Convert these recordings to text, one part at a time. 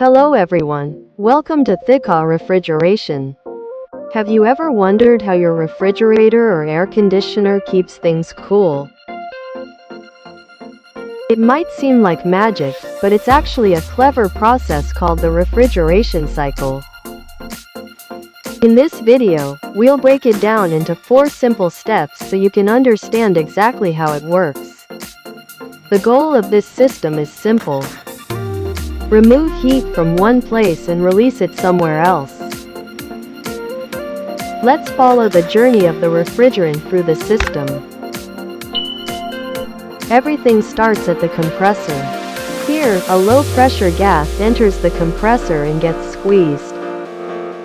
Hello everyone, welcome to Thiqa Refrigeration. Have you ever wondered how your refrigerator or air conditioner keeps things cool? It might seem like magic, but it's actually a clever process called the refrigeration cycle. In this video, we'll break it down into 4 simple steps so you can understand exactly how it works. The goal of this system is simple. Remove heat from one place and release it somewhere else. Let's follow the journey of the refrigerant through the system. Everything starts at the compressor. Here, a low-pressure gas enters the compressor and gets squeezed.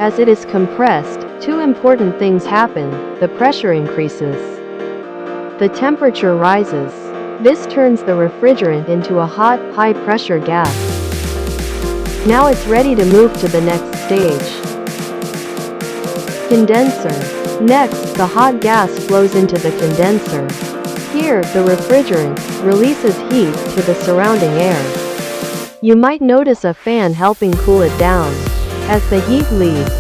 As it is compressed, 2 important things happen. The pressure increases. The temperature rises. This turns the refrigerant into a hot, high-pressure gas. Now it's ready to move to the next stage. Condenser. Next, the hot gas flows into the condenser. Here, the refrigerant releases heat to the surrounding air. You might notice a fan helping cool it down. As the heat leaves,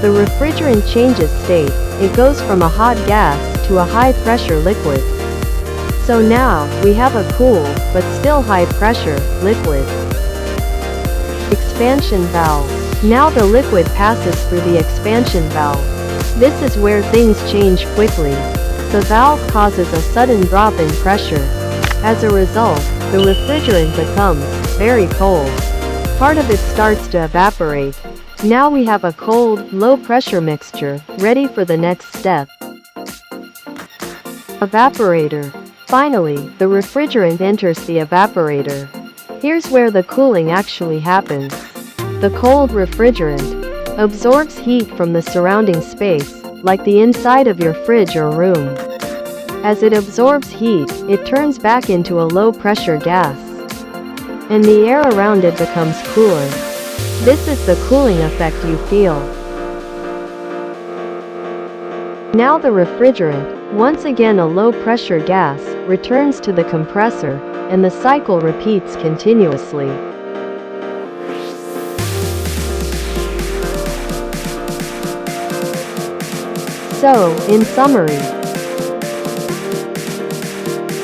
the refrigerant changes state. It goes from a hot gas to a high-pressure liquid. So now, we have a cool, but still high-pressure, liquid. Expansion valve. Now the liquid passes through the expansion valve. This is where things change quickly. The valve causes a sudden drop in pressure. As a result, the refrigerant becomes very cold. Part of it starts to evaporate. Now we have a cold, low-pressure mixture, ready for the next step. Evaporator. Finally, the refrigerant enters the evaporator. Here's where the cooling actually happens. The cold refrigerant absorbs heat from the surrounding space, like the inside of your fridge or room. As it absorbs heat, it turns back into a low-pressure gas, and the air around it becomes cooler. This is the cooling effect you feel. Now the refrigerant, once again a low-pressure gas, returns to the compressor, and the cycle repeats continuously. So, in summary,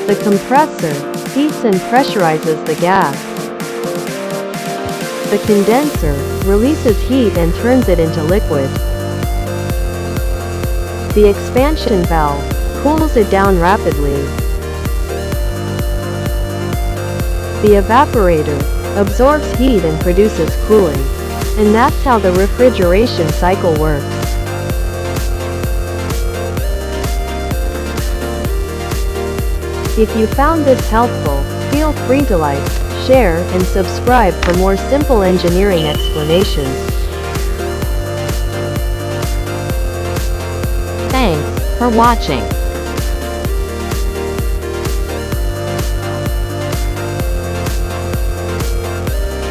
the compressor heats and pressurizes the gas. The condenser releases heat and turns it into liquid. The expansion valve cools it down rapidly. The evaporator absorbs heat and produces cooling. And that's how the refrigeration cycle works. If you found this helpful, feel free to like, share, and subscribe for more simple engineering explanations. Thanks for watching.